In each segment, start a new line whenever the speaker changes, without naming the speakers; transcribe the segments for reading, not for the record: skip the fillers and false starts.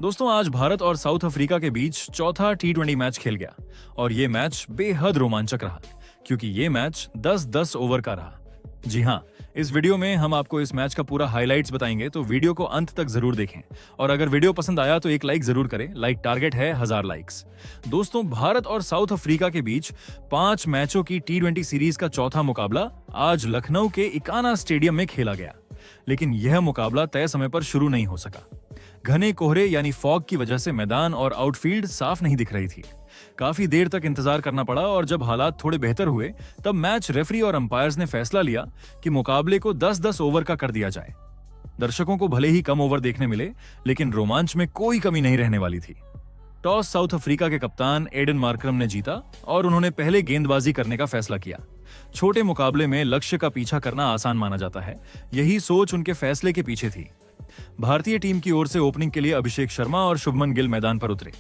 दोस्तों, आज भारत और साउथ अफ्रीका के बीच चौथा टी20 मैच खेल गया और ये मैच बेहद रोमांचक रहा क्योंकि ये मैच 10-10 ओवर का रहा। जी हाँ, इस वीडियो में हम आपको इस मैच का पूरा हाइलाइट्स बताएंगे, तो वीडियो को अंत तक जरूर देखें। और अगर वीडियो पसंद आया तो एक लाइक जरूर करें। लाइक टारगेट है 1000 लाइक्स। दोस्तों, भारत और साउथ अफ्रीका के बीच 5 मैचों की टी20 सीरीज का चौथा मुकाबला आज लखनऊ के इकाना स्टेडियम में खेला गया, लेकिन यह मुकाबला तय समय पर शुरू नहीं हो सका। घने कोहरे यानी फॉग की वजह से मैदान और आउटफील्ड साफ नहीं दिख रही थी। काफी देर तक इंतजार करना पड़ा और जब हालात थोड़े बेहतर हुए तब मैच रेफरी और अंपायर्स ने फैसला लिया कि मुकाबले को 10-10 ओवर का कर दिया जाए। दर्शकों को भले ही कम ओवर देखने मिले, लेकिन रोमांच में कोई कमी नहीं रहने वाली थी। टॉस साउथ अफ्रीका के कप्तान एडन मार्करम ने जीता और उन्होंने पहले गेंदबाजी करने का फैसला किया। छोटे मुकाबले में लक्ष्य का पीछा करना आसान माना जाता है, यही सोच उनके फैसले के पीछे थी। भारतीय टीम की ओर से ओपनिंग के लिए अभिषेक शर्मा और शुभमन गिल मैदान पर उतरे।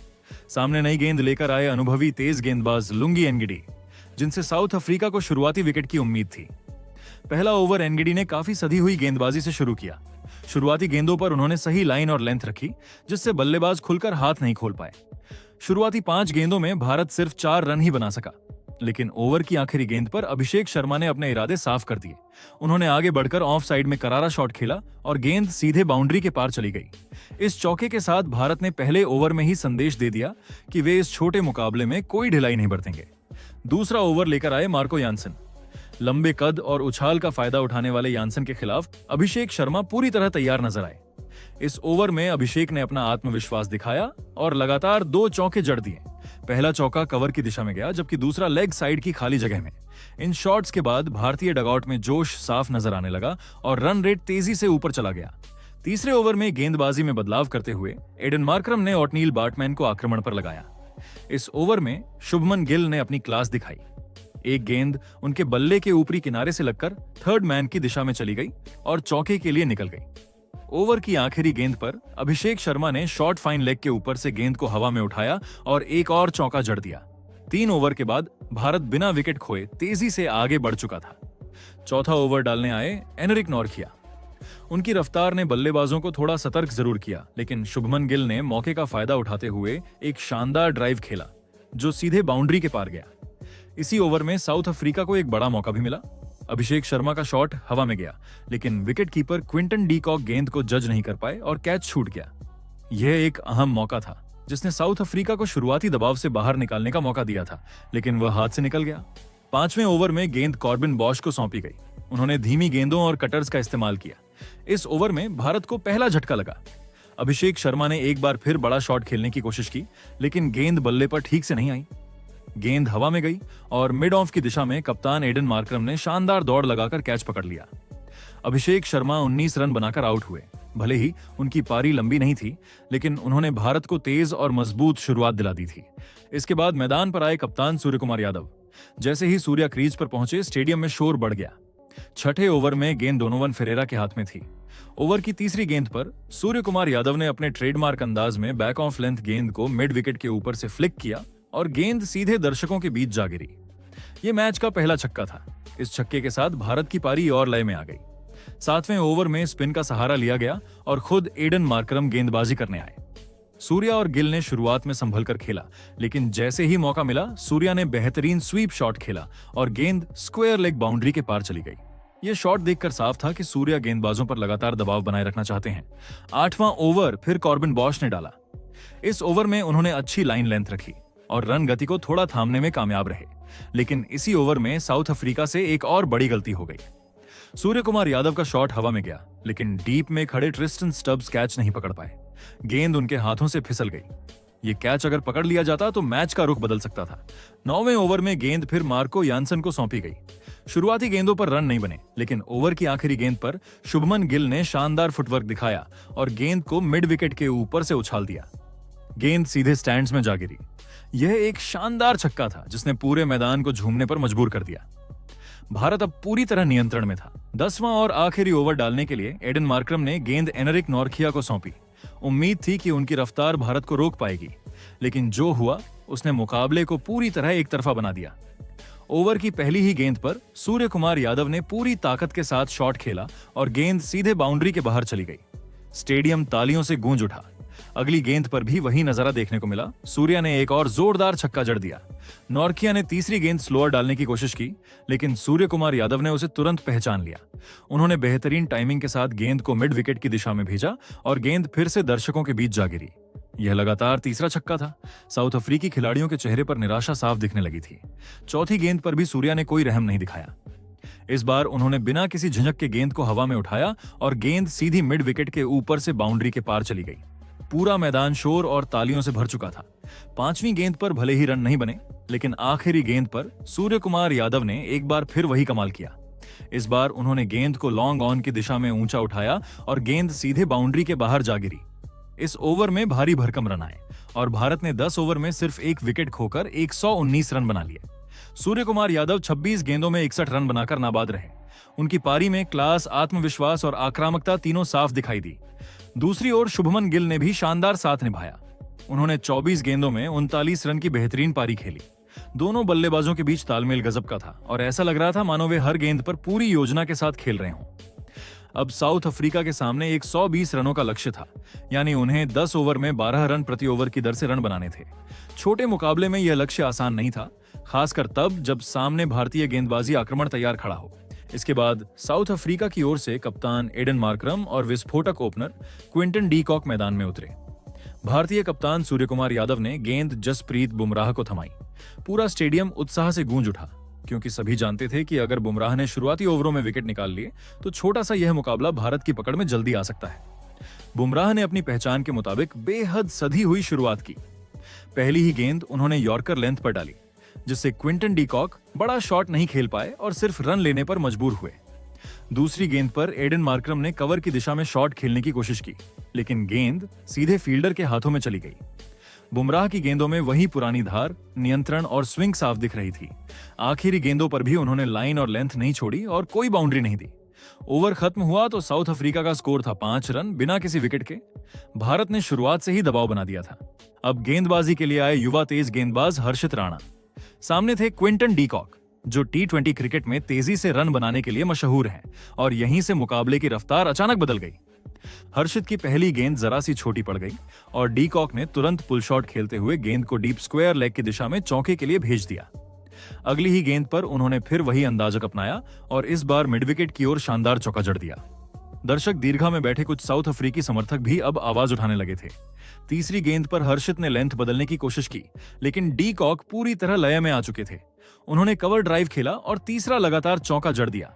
सामने नई गेंद लेकर आए अनुभवी तेज गेंदबाज लुंगी एनगिडी, जिनसे साउथ अफ्रीका को शुरुआती विकेट की उम्मीद थी। पहला ओवर एनगिडी ने काफी सधी हुई गेंदबाजी से शुरू किया। शुरुआती गेंदों पर उन्होंने सही लाइन और लेंथ रखी, जिससे बल्लेबाज खुलकर हाथ नहीं खोल पाए। शुरुआती 5 गेंदों में भारत सिर्फ 4 रन ही बना सका, लेकिन ओवर की आखिरी गेंद पर अभिषेक शर्मा ने अपने इरादे साफ कर दिए। उन्होंने आगे बढ़कर ऑफ साइड में करारा शॉट खेला और गेंद सीधे बाउंड्री के पार चली गई। इस चौके के साथ भारत ने पहले ओवर में ही संदेश दे दिया कि वे इस छोटे मुकाबले में कोई ढिलाई नहीं बरतेंगे। दूसरा ओवर लेकर आए मार्को यानसन। लंबे कद और उछाल का फायदा उठाने वाले यानसन के खिलाफ अभिषेक शर्मा पूरी तरह तैयार नजर आए। इस ओवर में अभिषेक ने अपना आत्मविश्वास दिखाया और लगातार 2 चौके जड़ दिए। पहला चौका कवर की दिशा में गया, जबकि दूसरा लेग साइड की खाली जगह में। इन शॉट्स के बाद भारतीय डगआउट में जोश साफ नजर आने लगा और रन रेट तेजी से ऊपर चला गया। तीसरे ओवर में गेंदबाजी में बदलाव करते हुए एडन मार्करम ने ओटनील बार्टमैन को आक्रमण पर लगाया। इस ओवर में शुभमन गिल ने अपनी क्लास दिखाई। एक गेंद उनके बल्ले के ऊपरी किनारे से लगकर थर्ड मैन की दिशा में चली गई और चौके के लिए निकल गई। ओवर की आखिरी गेंद पर अभिषेक शर्मा ने शॉर्ट फाइन लेग के ऊपर से गेंद को हवा में उठाया और एक और चौका जड़ दिया। 3 ओवर के बाद भारत बिना विकेट खोए तेजी से आगे बढ़ चुका था। चौथा ओवर डालने आए एनरिक नॉर्किया। उनकी रफ्तार ने बल्लेबाजों को थोड़ा सतर्क जरूर किया, लेकिन शुभमन गिल ने मौके का फायदा उठाते हुए एक शानदार ड्राइव खेला जो सीधे बाउंड्री के पार गया। इसी ओवर में साउथ अफ्रीका को एक बड़ा मौका भी मिला। अभिषेक शर्मा का शॉट हवा में गया, लेकिन wicket keeper Quinton de Kock गेंद को जज नहीं कर पाए और कैच छूट गया। यह एक अहम मौका था जिसने साउथ अफ्रीका को शुरुआती दबाव से बाहर निकालने का मौका दिया था, लेकिन वह हाथ से निकल गया। 5वें ओवर में गेंद कॉर्बिन बॉश को सौंपी गई। उन्होंने धीमी गेंदों और कटर्स का इस्तेमाल किया। इस ओवर में भारत को पहला झटका लगा। अभिषेक शर्मा ने एक बार फिर बड़ा शॉट खेलने की कोशिश की, लेकिन गेंद बल्ले पर ठीक से नहीं आई। गेंद हवा में गई और मिड ऑफ की दिशा में कप्तान एडन मार्करम ने शानदार दौड़ लगाकर कैच पकड़ लिया। अभिषेक शर्मा 19 रन बनाकर आउट हुए। भले ही उनकी पारी लंबी नहीं थी, लेकिन उन्होंने भारत को तेज और मजबूत शुरुआत दिला दी थी। इसके बाद मैदान पर आए कप्तान सूर्यकुमार यादव। जैसे ही सूर्या क्रीज पर पहुंचे, स्टेडियम में शोर बढ़ गया। छठे ओवर में गेंद डोनोवन फेरेरा के हाथ में थी। ओवर की तीसरी गेंद पर सूर्यकुमार यादव ने अपने ट्रेडमार्क अंदाज में बैक ऑफ लेंथ गेंद को मिड विकेट के ऊपर से फ्लिक किया और गेंद सीधे दर्शकों के बीच जा गिरी। यह मैच का पहला छक्का था। इस छक्के के साथ भारत की पारी और लय में आ गई। 7वें ओवर में स्पिन का सहारा लिया गया और खुद एडन मार्करम गेंदबाजी करने आए। सूर्या और गिल ने शुरुआत में संभल कर खेला, लेकिन जैसे ही मौका मिला सूर्या ने बेहतरीन स्वीप शॉट खेला और गेंद स्क्वायर लेग बाउंड्री के पार चली गई। यह शॉट देखकर साफ था कि सूर्या गेंदबाजों पर लगातार दबाव बनाए रखना चाहते हैं। 8वां ओवर फिर कॉर्बिन बॉश ने डाला। इस ओवर में उन्होंने अच्छी लाइन लेंथ रखी और रन गति को थोड़ा थामने में कामयाब रहे, लेकिन इसी ओवर में साउथ अफ्रीका से एक और बड़ी गलती हो गई। सूर्यकुमार यादव का शॉट हवा में गया, लेकिन डीप में खड़े ट्रिस्टन स्टब्स कैच नहीं पकड़ पाए। गेंद उनके हाथों से फिसल गई। ये कैच अगर पकड़ लिया जाता तो मैच का रुख बदल सकता था। 9वें ओवर में गेंद फिर मार्को यानसन को सौंपी गई। शुरुआती गेंदों पर रन नहीं बने, लेकिन ओवर की आखिरी गेंद पर शुभमन गिल ने शानदार फुटवर्क दिखाया और गेंद को मिड विकेट के ऊपर से उछाल दिया। गेंद सीधे स्टैंड्स में जा गिरी। यह एक शानदार छक्का था जिसने पूरे मैदान को झूमने पर मजबूर कर दिया। भारत अब पूरी तरह नियंत्रण में था। 10वां और आखिरी ओवर डालने के लिए एडन मार्करम ने गेंद एनरिक नॉर्किया को सौंपी। उम्मीद थी कि उनकी रफ्तार भारत को रोक पाएगी, लेकिन जो हुआ उसने मुकाबले को पूरी तरह एक तरफा बना दिया। ओवर की पहली ही गेंद पर सूर्यकुमार यादव ने पूरी ताकत के साथ शॉट खेला और गेंद सीधे बाउंड्री के बाहर चली गई। स्टेडियम तालियों से गूंज उठा। अगली गेंद पर भी वही नजारा देखने को मिला। सूर्या ने एक और जोरदार छक्का जड़ दिया। नॉर्किया ने तीसरी गेंद स्लोअर डालने की कोशिश की, लेकिन सूर्य कुमार यादव ने उसे तुरंत पहचान लिया। उन्होंने बेहतरीन टाइमिंग के साथ गेंद को मिड विकेट की दिशा में भेजा और गेंद फिर से दर्शकों के बीच जा गिरी। यह लगातार तीसरा छक्का था। साउथ अफ्रीकी खिलाड़ियों के चेहरे पर निराशा साफ दिखने लगी थी। चौथी गेंद पर भी सूर्या ने कोई रहम नहीं दिखाया। इस बार उन्होंने बिना किसी झिझक के गेंद को हवा में उठाया और गेंद सीधी मिड विकेट के ऊपर से बाउंड्री के पार चली गई। पूरा मैदान शोर और तालियों से भर चुका था। पांचवीं गेंद पर भले ही रन नहीं बने, लेकिन आखिरी गेंद पर सूर्य कुमार यादव ने एक बार फिर वही कमाल किया। इस बार उन्होंने गेंद को लॉन्ग ऑन की दिशा में ऊंचा उठाया और गेंद सीधे बाउंड्री के बाहर जा गिरी। इस ओवर में भारी भरकम रन आए और भारत ने 10 ओवर में सिर्फ एक विकेट खोकर 119 रन बना लिए। सूर्य कुमार यादव 26 गेंदों में 61 रन बनाकर नाबाद रहे। उनकी पारी में क्लास, आत्मविश्वास और आक्रामकता तीनों साफ दिखाई दी। दूसरी ओर शुभमन गिल ने भी शानदार साथ निभाया। उन्होंने 24 गेंदों में 39 रन की बेहतरीन पारी खेली। दोनों बल्लेबाजों के बीच तालमेल गजब का था और ऐसा लग रहा था मानो वे हर गेंद पर पूरी योजना के साथ खेल रहे हों। अब साउथ अफ्रीका के सामने एक 120 रनों का लक्ष्य था, यानी उन्हें 10 ओवर में 12 रन प्रति ओवर की दर से रन बनाने थे। छोटे मुकाबले में यह लक्ष्य आसान नहीं था, खासकर तब जब सामने भारतीय गेंदबाजी आक्रमण तैयार खड़ा हो। इसके बाद साउथ अफ्रीका की ओर से कप्तान एडन मार्करम और विस्फोटक ओपनर क्विंटन डी कॉक मैदान में उतरे। भारतीय कप्तान सूर्य कुमार यादव ने गेंद जसप्रीत बुमराह को थमाई। पूरा स्टेडियम उत्साह से गूंज उठा, क्योंकि सभी जानते थे कि अगर बुमराह ने शुरुआती ओवरों में विकेट निकाल लिए तो छोटा सा यह मुकाबला भारत की पकड़ में जल्दी आ सकता है। बुमराह ने अपनी पहचान के मुताबिक बेहद सधी हुई शुरुआत की। पहली ही गेंद उन्होंने यॉर्कर लेंथ पर डाली, जिससे क्विंटन डी कॉक बड़ा शॉट नहीं खेल पाए और सिर्फ रन लेने पर मजबूर हुए। दूसरी गेंद पर एडन मार्करम ने कवर की दिशा में शॉट खेलने की कोशिश की, लेकिन गेंद सीधे फील्डर के हाथों में चली गई। बुमराह की गेंदों में वही पुरानी धार, नियंत्रण और स्विंग साफ दिख रही थी। आखिरी गेंदों पर भी उन्होंने लाइन और लेंथ नहीं छोड़ी और कोई बाउंड्री नहीं दी। ओवर खत्म हुआ तो साउथ अफ्रीका का स्कोर था 5 रन बिना किसी विकेट के। भारत ने शुरुआत से ही दबाव बना दिया था। अब गेंदबाजी के लिए आए युवा तेज गेंदबाज हर्षित राणा। सामने थे क्विंटन डी कॉक, जो T20 क्रिकेट में तेजी से रन बनाने के लिए मशहूर हैं, और यहीं से मुकाबले की रफ्तार अचानक बदल गई। हर्षित की पहली गेंद जरा सी छोटी पड़ गई और डी कॉक ने तुरंत पुल शॉट खेलते हुए गेंद को डीप स्क्वायर लेग की दिशा में चौके के लिए भेज दिया। अगली ही गेंद पर उन्होंने फिर वही अंदाज अपनाया और इस बार मिड विकेट की ओर शानदार चौका जड़ दिया। दर्शक दीर्घा में बैठे कुछ साउथ अफ्रीकी समर्थक भी अब आवाज उठाने लगे थे। तीसरी गेंद पर हर्षित ने लेंथ बदलने की कोशिश की, लेकिन डी कॉक पूरी तरह लय में आ चुके थे। उन्होंने कवर ड्राइव खेला और तीसरा लगातार चौका जड़ दिया।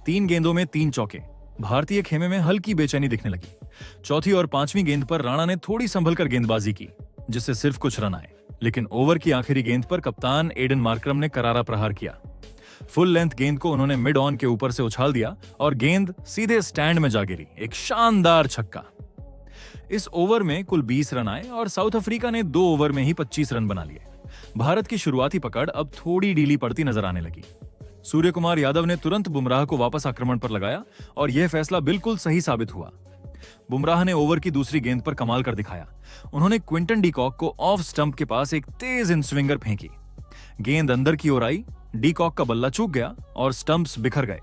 3 गेंदों में 3 चौके। भारतीय खेमे में हल्की बेचैनी दिखने लगी। चौथी और 5वीं गेंद पर राणा ने थोड़ी संभलकर गेंदबाजी की, जिससे सिर्फ कुछ रन आए, लेकिन ओवर की आखिरी गेंद पर कप्तान एडन मार्करम ने करारा प्रहार किया। फुल लेंथ गेंद को उन्होंने मिड ऑन के ऊपर से उछाल दिया और गेंद सीधे स्टैंड में जा गिरी। एक शानदार छक्का। इस ओवर में कुल 20 रन आए और साउथ अफ्रीका ने 2 ओवर में ही 25 रन बना लिए। भारत की शुरुआती पकड़ अब थोड़ी ढीली पड़ती नजर आने लगी। सूर्य कुमार यादव ने तुरंत बुमराह को वापस आक्रमण पर लगाया और यह फैसला बिल्कुल सही साबित हुआ। बुमराह ने ओवर की दूसरी गेंद पर कमाल कर दिखाया। उन्होंने क्विंटन डी कॉक को ऑफ स्टंप के पास एक तेज इन स्विंगर फेंकी। गेंद अंदर की ओर आई, डी कॉक का बल्ला चूक गया और स्टंप्स बिखर गए।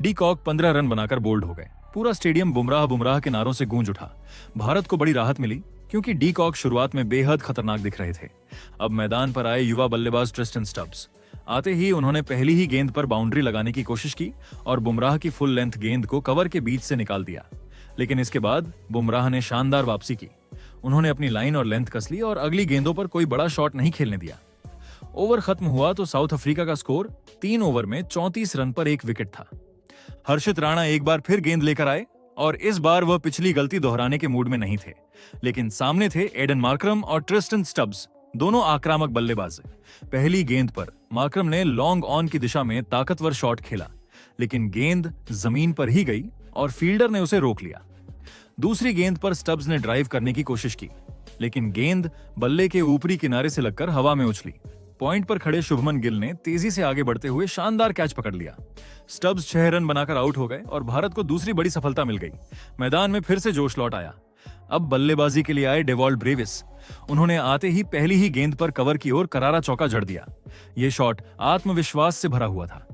डी कॉक 15 रन बनाकर बोल्ड हो गए। पूरा स्टेडियम बुमराह बुमराह के नारों से गूंज उठा। भारत को बड़ी राहत मिली, क्योंकि डी कॉक शुरुआत में बेहद खतरनाक दिख रहे थे। अब मैदान पर आए युवा बल्लेबाज ट्रिस्टन स्टब्स। आते ही उन्होंने पहली ही गेंद पर बाउंड्री लगाने की कोशिश की और बुमराह की फुल लेंथ गेंद को कवर के बीच से निकाल दिया। लेकिन इसके बाद बुमराह ने शानदार वापसी की। उन्होंने अपनी लाइन और लेंथ कस ली और अगली गेंदों पर कोई बड़ा शॉट नहीं खेलने दिया। ओवर खत्म हुआ तो साउथ अफ्रीका का स्कोर 3 ओवर में 34 रन पर 1 विकेट था। हर्षित राणा एक बार फिर गेंद लेकर आए और इस बार वह पिछली गलती दोहराने के मूड में नहीं थे, लेकिन सामने थे एडन मार्करम और ट्रिस्टन स्टब्स, दोनों आक्रामक बल्लेबाज। पहली गेंद पर मार्करम ने लॉन्ग ऑन की दिशा में ताकतवर शॉट खेला, लेकिन गेंद जमीन पर ही गई और फील्डर ने उसे रोक लिया। दूसरी गेंद पर स्टब्स ने ड्राइव करने की कोशिश की, लेकिन गेंद बल्ले के ऊपरी किनारे से लगकर हवा में उछली। पॉइंट पर खड़े शुभमन गिल ने तेजी से आगे बढ़ते हुए शानदार कैच पकड़ लिया। स्टब्स 6 रन बनाकर आउट हो गए और भारत को दूसरी बड़ी सफलता मिल गई। मैदान में फिर से जोश लौट आया। अब बल्लेबाजी के लिए आए डेवॉल्ट ब्रेविस। उन्होंने आते ही पहली ही गेंद पर कवर की ओर करारा चौका जड़ दिया। यह शॉट आत्मविश्वास से भरा हुआ था।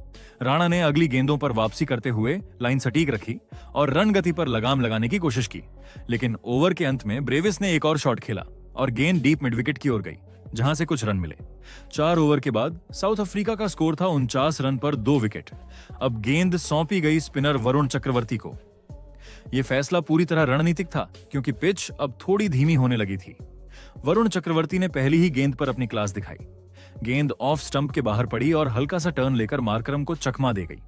राणा ने अगली गेंदों पर वापसी करते हुए लाइन सटीक रखी और रन गति पर लगाम लगाने की कोशिश की, लेकिन ओवर के अंत में ब्रेविस ने एक और शॉट खेला और गेंद डीप मिड विकेट की ओर गई, जहां से कुछ रन मिले। 4 ओवर के बाद साउथ अफ्रीका का स्कोर था 49 रन पर 2 विकेट। अब गेंद सौंपी गई स्पिनर वरुण चक्रवर्ती को। यह फैसला पूरी तरह रणनीतिक था, क्योंकि पिच अब थोड़ी धीमी होने लगी थी। वरुण चक्रवर्ती ने पहली ही गेंद पर अपनी क्लास दिखाई। गेंद ऑफ स्टंप के बाहर पड़ी और हल्का सा टर्न लेकर मार्करम को चकमा दे गई।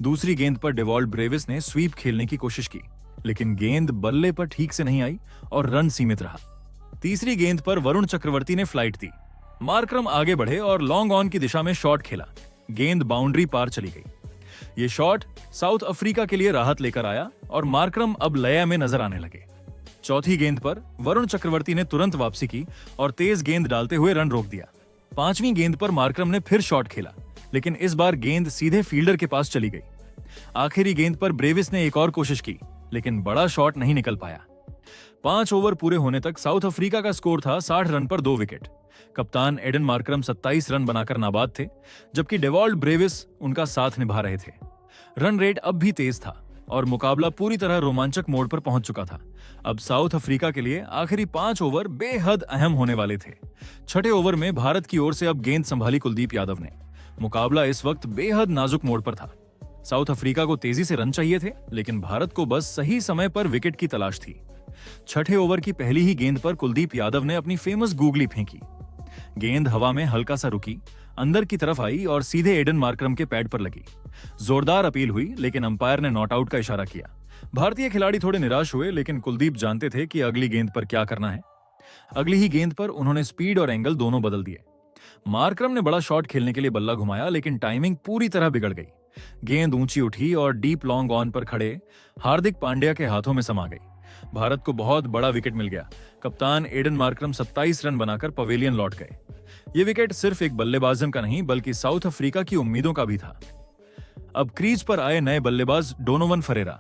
दूसरी गेंद पर डेवॉल्ट ब्रेविस ने स्वीप खेलने की कोशिश की, लेकिन गेंद बल्ले पर ठीक से नहीं आई और रन सीमित रहा। तीसरी गेंद पर वरुण चक्रवर्ती ने फ्लाइट दी। मार्करम आगे बढ़े और लॉन्ग ऑन की दिशा में शॉट खेला। गेंद बाउंड्री पार चली गई। ये शॉट साउथ अफ्रीका के लिए राहत लेकर आया और मार्करम अब लय में नजर आने लगे। चौथी गेंद पर वरुण चक्रवर्ती ने तुरंत वापसी की और तेज गेंद डालते हुए रन रोक दिया। पांचवीं गेंद पर मार्करम ने फिर शॉट खेला, लेकिन इस बार गेंद सीधे फील्डर के पास चली गई। आखिरी गेंद पर ब्रेविस ने एक और कोशिश की, लेकिन बड़ा शॉट नहीं निकल पाया। 5 ओवर पूरे होने तक साउथ अफ्रीका का स्कोर था 60 रन पर 2 विकेट। कप्तान एडन मार्करम 27 रन बनाकर नाबाद थे, जबकि डेवॉल्ट ब्रेविस उनका साथ निभा रहे थे। रन रेट अब भी तेज था और मुकाबला पूरी तरह रोमांचक मोड़ पर पहुंच चुका था। अब साउथ अफ्रीका के लिए आखिरी 5 ओवर बेहद अहम होने वाले थे। छठे ओवर में भारत की ओर से अब गेंद संभाली कुलदीप यादव ने। मुकाबला इस वक्त बेहद नाजुक मोड़ पर था। साउथ अफ्रीका को तेजी से रन चाहिए थे, लेकिन भारत को बस सही समय पर विकेट की तलाश थी। छठे ओवर की पहली ही गेंद पर कुलदीप यादव ने अपनी फेमस गूगली फेंकी। गेंद हवा में हल्का सा रुकी, अंदर की तरफ आई और सीधे एडन मार्करम के पैड पर लगी। जोरदार अपील हुई, लेकिन अंपायर ने नॉट आउट का इशारा किया। भारतीय खिलाड़ी थोड़े निराश हुए, लेकिन कुलदीप जानते थे कि अगली गेंद पर क्या करना है। अगली ही गेंद पर उन्होंने स्पीड और एंगल दोनों बदल दिए। मार्करम ने बड़ा शॉट खेलने के लिए बल्ला घुमाया, लेकिन टाइमिंग पूरी तरह बिगड़ गई। गेंद ऊंची उठी और डीप लॉन्ग ऑन पर खड़े हार्दिक पांड्या के हाथों में समा गई। भारत को बहुत बड़ा विकेट मिल गया। कप्तान एडन मार्करम 27 रन बनाकर पवेलियन लौट गए। ये विकेट सिर्फ एक बल्लेबाजम का नहीं, बल्कि साउथ अफ्रीका की उम्मीदों का भी था। अब क्रीज पर आए नए बल्लेबाज डोनोवन फरेरा।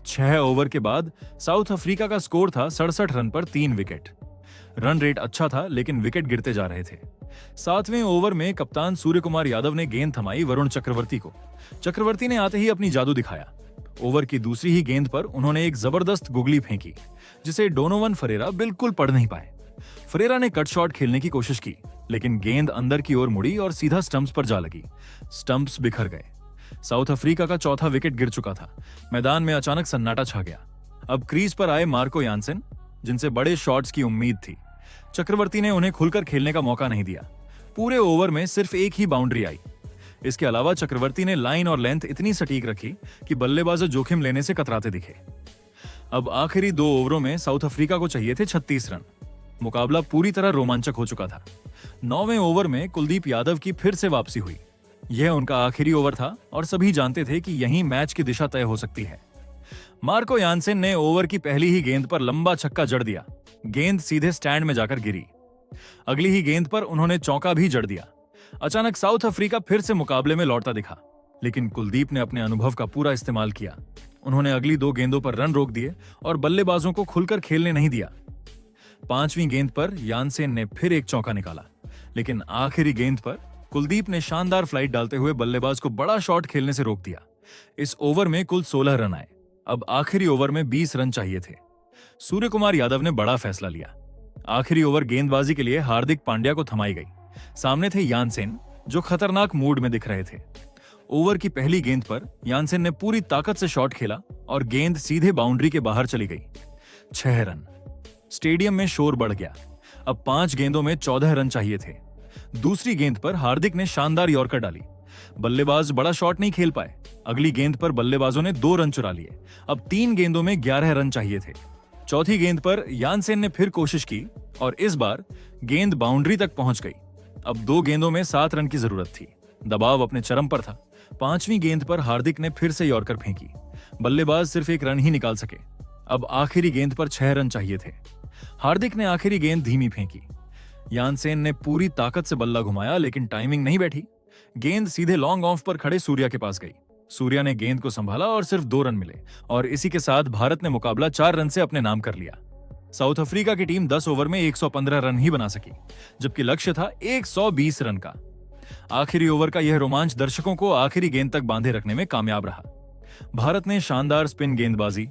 6 ओवर के बाद साउथ अफ्रीका का स्कोर था 67 रन पर 3 विकेट। रन रेट अच्छा था, लेकिन विकेट गिरते जा रहे थे। 7वें ओवर में कप्तान सूर्य कुमार यादव ने गेंद थमाई वरुण चक्रवर्ती को। चक्रवर्ती ने आते ही अपनी जादू दिखाया। ओवर की दूसरी ही गेंद पर उन्होंने एक जबरदस्त गुगली फेंकी, जिसे डोनोवन फरेरा बिल्कुल पढ़ नहीं पाए। फरेरा ने कट शॉट खेलने की कोशिश की, लेकिन गेंद अंदर की ओर मुड़ी और सीधा स्टंप्स पर जा लगी। स्टंप्स बिखर गए। साउथ अफ्रीका का चौथा विकेट गिर चुका था। मैदान में अचानक सन्नाटा छा गया। अब क्रीज पर आए मार्को यानसेन, जिनसे बड़े शॉट्स की उम्मीद थी। चक्रवर्ती ने उन्हें खुलकर खेलने का मौका नहीं दिया। पूरे ओवर में सिर्फ एक ही बाउंड्री आई। इसके अलावा चक्रवर्ती ने लाइन और लेंथ इतनी सटीक रखी कि बल्लेबाज जोखिम लेने से कतराते दिखे। अब आखिरी 2 ओवरों में साउथ अफ्रीका को चाहिए थे 36 रन। मुकाबला पूरी तरह रोमांचक हो चुका था। 9वें ओवर में कुलदीप यादव की फिर से वापसी हुई। यह उनका आखिरी ओवर था और सभी जानते थे कि यहीं मैच की दिशा तय हो सकती है। मार्को यानसेन ने ओवर की पहली ही गेंद पर लंबा छक्का जड़ दिया। गेंद सीधे स्टैंड में जाकर गिरी। अगली ही गेंद पर उन्होंने चौका भी जड़ दिया। अचानक साउथ अफ्रीका फिर से मुकाबले में लौटता दिखा, लेकिन कुलदीप ने अपने अनुभव का पूरा इस्तेमाल किया। उन्होंने अगली 2 गेंदों पर रन रोक दिए और बल्लेबाजों को खुलकर खेलने नहीं दिया। 5वीं गेंद पर यानसेन ने फिर एक चौका निकाला, लेकिन आखिरी गेंद पर कुलदीप ने शानदार फ्लाइट डालते हुए बल्लेबाज को बड़ा शॉट खेलने से रोक दिया। इस ओवर में कुल 16 रन आए। अब आखिरी ओवर में 20 रन चाहिए थे। सूर्य कुमार यादव ने बड़ा फैसला लिया। आखिरी ओवर गेंदबाजी के लिए हार्दिक पांड्या को थमाई गई। सामने थे यानसेन, जो खतरनाक मूड में दिख रहे थे। ओवर की पहली गेंद पर यानसेन ने पूरी ताकत से शॉट खेला और गेंद सीधे बाउंड्री के बाहर चली गई। 6 रन। स्टेडियम में शोर बढ़ गया। अब 5 गेंदों में 14 रन चाहिए थे। दूसरी गेंद पर हार्दिक ने शानदार यॉर्कर डाली। बल्लेबाज बड़ा शॉट नहीं खेल पाए। अगली गेंद पर बल्लेबाजों ने 2 रन चुरा लिए। अब 3 गेंदों में 11 रन चाहिए थे। चौथी गेंद पर यानसेन ने फिर कोशिश की और इस बार गेंद बाउंड्री तक पहुंच गई। अब 2 गेंदों में 7 रन की जरूरत थी। दबाव अपने चरम पर था। 5वीं गेंद पर हार्दिक ने फिर से यॉर्कर फेंकी। बल्लेबाज सिर्फ 1 रन ही निकाल सके। अब आखिरी गेंद पर 6 रन चाहिए थे। हार्दिक ने आखिरी गेंद धीमी फेंकी। यानसेन ने पूरी ताकत से बल्ला घुमाया, लेकिन टाइमिंग नहीं बैठी। गेंद सीधे लॉन्ग ऑफ पर खड़े सूर्या के पास गई। सूर्या ने गेंद को संभाला और सिर्फ 2 रन मिले और इसी के साथ भारत ने मुकाबला 4 रन से अपने नाम कर लिया। साउथ अफ्रीका की टीम 10 ओवर में 115 रन ही बना सकी, जबकि लक्ष्य था 120 रन का। आखिरी ओवर का यह रोमांच दर्शकों को आखिरी गेंद तक बांधे रखने में कामयाब रहा। भारत ने शानदार स्पिन गेंदबाजी,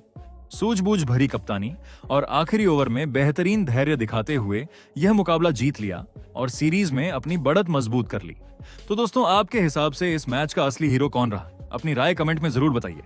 सूझबूझ भरी कप्तानी और आखिरी ओवर में बेहतरीन धैर्य दिखाते हुए यह मुकाबला जीत लिया और सीरीज में अपनी बढ़त मजबूत कर ली। तो दोस्तों, आपके हिसाब से इस मैच का असली हीरो कौन रहा? अपनी राय कमेंट में जरूर बताइए।